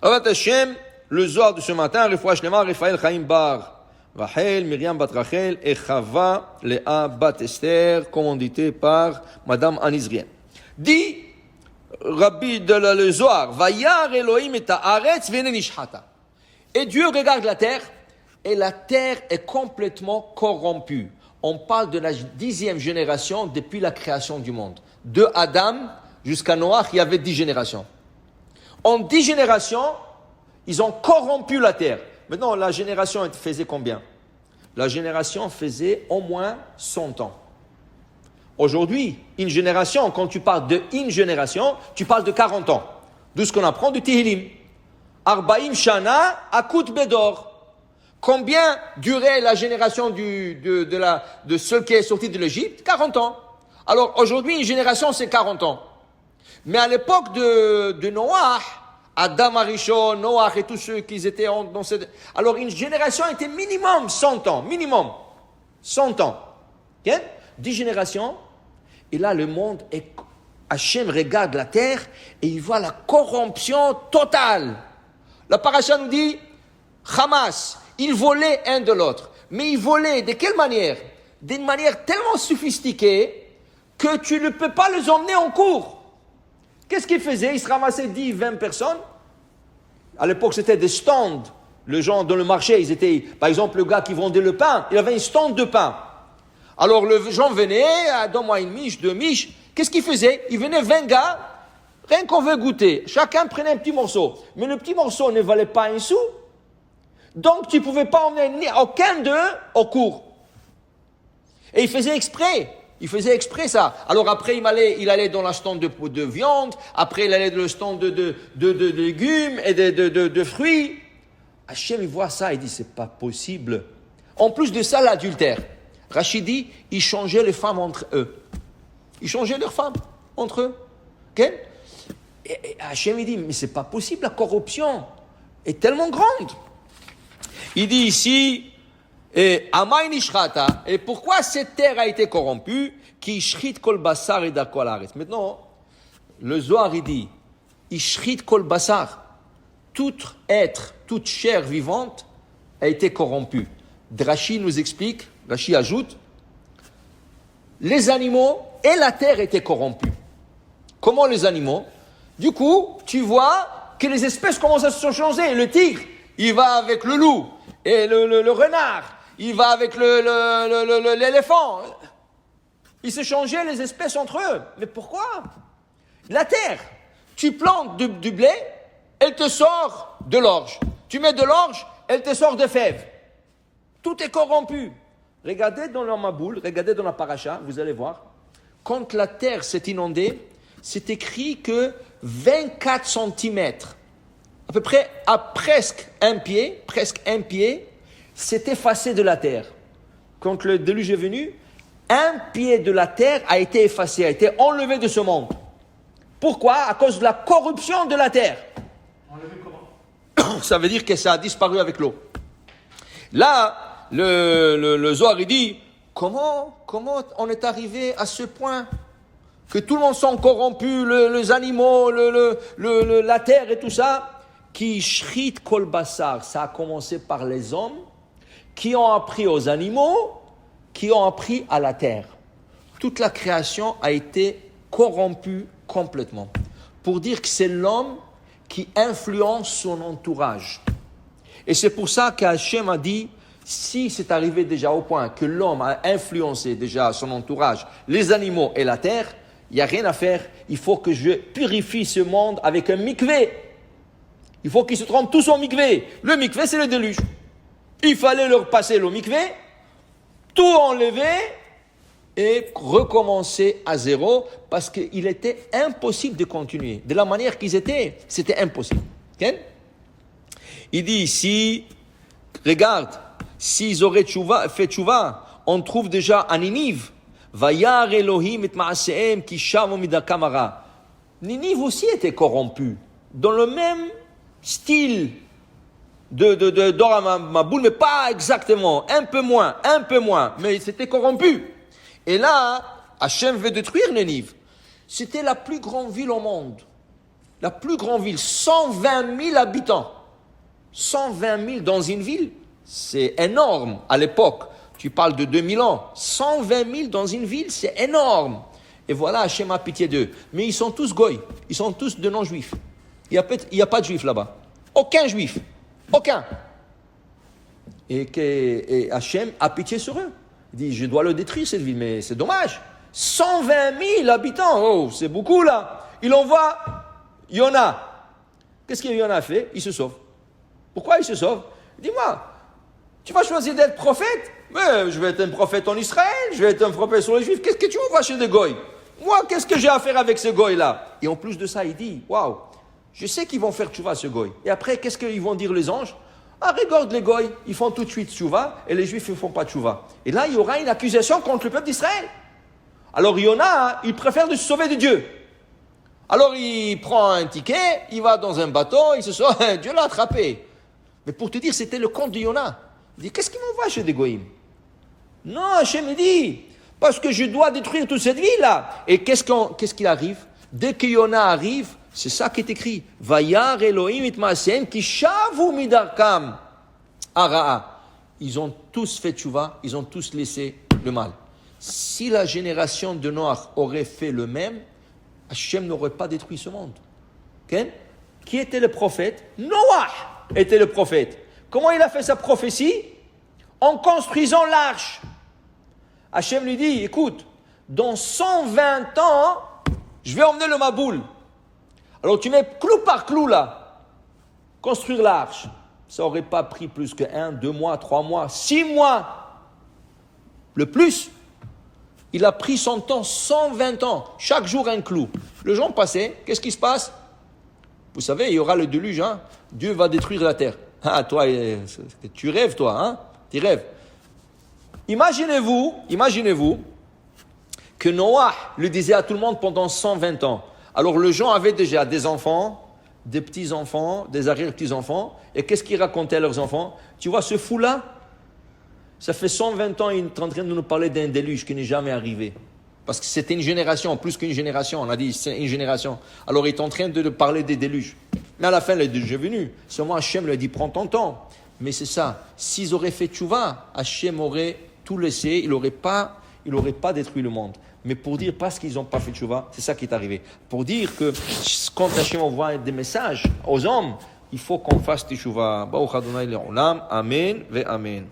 Avat Hashem, le Zohar de ce matin, Refoua Shlema, Raphaël Chaim Bar, Rachel, Myriam Bat Rachel et Chava Léa Bat Esther, commandité par Madame Anizrien. Dit Rabbi de le Zohar, Vayar Elohim et Haaretz vene nishchata. Et Dieu regarde la terre, et la terre est complètement corrompue. On parle de la 10e génération depuis la création du monde. De Adam jusqu'à Noach, il y avait 10 générations. En 10 générations, ils ont corrompu la terre. Maintenant, la génération faisait combien? La génération faisait au moins 100 ans. Aujourd'hui, une génération, quand tu parles de une génération, tu parles de 40 ans. D'où ce qu'on apprend du Tehillim. Arbaim Shana Akut Bedor. Combien durait la génération de ceux qui est sorti de l'Égypte? 40 ans. Alors aujourd'hui, une génération, c'est 40 ans. Mais à l'époque de Noach, Adam Arishon, Noach et tous ceux qui étaient dans cette... Alors une génération était minimum 100 ans. Minimum 100 ans. Okay? 10 générations. Et là, le monde, Hachem regarde la terre et il voit la corruption totale. La paracha nous dit, Hamas, ils volaient un de l'autre. Mais ils volaient de quelle manière? D'une manière tellement sophistiquée que tu ne peux pas les emmener en cours. Qu'est-ce qu'ils faisaient? Ils se ramassaient 10, 20 personnes. À l'époque, c'était des stands. Les gens dans le marché, ils étaient, par exemple, le gars qui vendait le pain, il avait un stand de pain. Alors, les gens venaient, donne-moi une miche, 2 miches. Qu'est-ce qu'ils faisaient? Ils venaient 20 gars, rien qu'on veut goûter. Chacun prenait un petit morceau. Mais le petit morceau ne valait pas un sou. Donc, tu ne pouvais pas emmener aucun d'eux au cours. Et il faisait exprès. Il faisait exprès ça. Alors après, il allait dans la stand de viande. Après, il allait dans le stand de légumes et de fruits. Hachem, il voit ça, il dit, c'est pas possible. En plus de ça, l'adultère. Rachid dit, ils changeaient les femmes entre eux. Ils changeaient leurs femmes entre eux. Okay? Et Hachem, il dit, mais c'est pas possible, la corruption est tellement grande. Il dit ici, et Amay Nishrata, et pourquoi cette terre a été corrompue? Qui shrit kol basar et darko alaretz. Maintenant, le Zohar il dit, ishrit kol basar, tout être, toute chair vivante a été corrompue. Drachi nous explique, Drachi ajoute, les animaux et la terre étaient corrompus. Comment les animaux? Du coup, tu vois que les espèces commencent à se changer. Le tigre, il va avec le loup, et le renard, il va avec l'éléphant. Ils se changeaient les espèces entre eux. Mais pourquoi? La terre, tu plantes du blé, elle te sort de l'orge. Tu mets de l'orge, elle te sort de fèves. Tout est corrompu. Regardez dans la Maboul, regardez dans la paracha, vous allez voir. Quand la terre s'est inondée, c'est écrit que 24 centimètres, à peu près à presque un pied, s'est effacé de la terre. Quand le déluge est venu, un pied de la terre a été effacé, a été enlevé de ce monde. Pourquoi? À cause de la corruption de la terre. Enlevé comment? Ça veut dire que ça a disparu avec l'eau. Là, le Zohar il dit, comment on est arrivé à ce point que tout le monde sont corrompus, les animaux, la terre et tout ça, qui shrit kol basar, ça a commencé par les hommes qui ont appris aux animaux, qui ont appris à la terre. Toute la création a été corrompue complètement. Pour dire que c'est l'homme qui influence son entourage. Et c'est pour ça qu'Hachem a dit, si c'est arrivé déjà au point que l'homme a influencé déjà son entourage, les animaux et la terre, il n'y a rien à faire. Il faut que je purifie ce monde avec un mikvé. Il faut qu'ils se trompent tous en mikvé. Le mikvé, c'est le déluge. Il fallait leur passer le mikvé, tout enlever et recommencer à zéro parce qu'il était impossible de continuer. De la manière qu'ils étaient, c'était impossible. Okay? Il dit ici, regarde, s'ils auraient fait tchouva, on trouve déjà à Ninive, Vayar Elohim et Maaseem ki shavu midakam hara. Ninive aussi était corrompu, dans le même style de Maboul, mais pas exactement, un peu moins, mais c'était corrompu. Et là, Hachem veut détruire Ninive. C'était la plus grande ville au monde. La plus grande ville, 120 000 habitants. 120 000 dans une ville, c'est énorme à l'époque. Tu parles de 2000 ans. 120 000 dans une ville, c'est énorme. Et voilà, Hachem a pitié d'eux. Mais ils sont tous goy. Ils sont tous de non-juifs. Il n'y a pas de juifs là-bas. Aucun juif. Aucun. Et Hachem a pitié sur eux. Il dit, je dois le détruire cette ville, mais c'est dommage. 120 000 habitants, oh, c'est beaucoup là. Il envoie Yona. Qu'est-ce que Yona a fait? Il se sauve. Pourquoi il se sauve? Dis-moi, tu vas choisir d'être prophète? Mais je vais être un prophète en Israël, je vais être un prophète sur les Juifs. Qu'est-ce que tu envoies chez des goy? Moi, qu'est-ce que j'ai à faire avec ce goy-là? Et en plus de ça, il dit, waouh, je sais qu'ils vont faire tchouva ce goy. Et après, qu'est-ce qu'ils vont dire les anges? Ah, regarde les goy, ils font tout de suite tchouva et les Juifs ne font pas tchouva. Et là, il y aura une accusation contre le peuple d'Israël. Alors Yona, il préfère de se sauver de Dieu. Alors il prend un ticket, il va dans un bateau, il se sauve, Dieu l'a attrapé. Mais pour te dire, c'était le compte de Yona. Il dit, qu'est-ce qu'il m'envoie chez des goïms? Non, Hachem il dit, parce que je dois détruire toute cette ville-là. Et qu'est-ce qu'il arrive? Dès que Yona arrive, c'est ça qui est écrit. Vayar Elohim itmaasem ki shavu midarkam araa. Ils ont tous fait tchouva, ils ont tous laissé le mal. Si la génération de Noach aurait fait le même, Hachem n'aurait pas détruit ce monde. Okay? Qui était le prophète? Noach était le prophète. Comment il a fait sa prophétie? En construisant l'arche. Hachem lui dit, écoute, dans 120 ans, je vais emmener le Maboul. Alors tu mets clou par clou là, construire l'arche. Ça n'aurait pas pris plus que 1, 2 mois, 3 mois, 6 mois. Le plus. Il a pris son temps, 120 ans. Chaque jour un clou. Le jour passé, qu'est-ce qui se passe? Vous savez, il y aura le déluge. Hein? Dieu va détruire la terre. Ah, toi, tu rêves, toi. Hein? Tu rêves. Imaginez-vous que Noah le disait à tout le monde pendant 120 ans. Alors, les gens avaient déjà des enfants, des petits-enfants, des arrière-petits-enfants. Et qu'est-ce qu'ils racontaient à leurs enfants? Tu vois, ce fou-là, ça fait 120 ans, il est en train de nous parler d'un déluge qui n'est jamais arrivé. Parce que c'était une génération, plus qu'une génération. On a dit, c'est une génération. Alors, il est en train de parler des déluges. Mais à la fin, le déluge est venu. Seulement, Hachem lui a dit, prends ton temps. Mais c'est ça. S'ils auraient fait tchouva, Hachem aurait tout laissé. Il n'aurait pas détruit le monde. Mais pour dire, parce qu'ils n'ont pas fait tchouva, c'est ça qui est arrivé. Pour dire que quand Hachem envoie des messages aux hommes, il faut qu'on fasse tchouva. Baruch Adonai le'olam. Amen ve amen.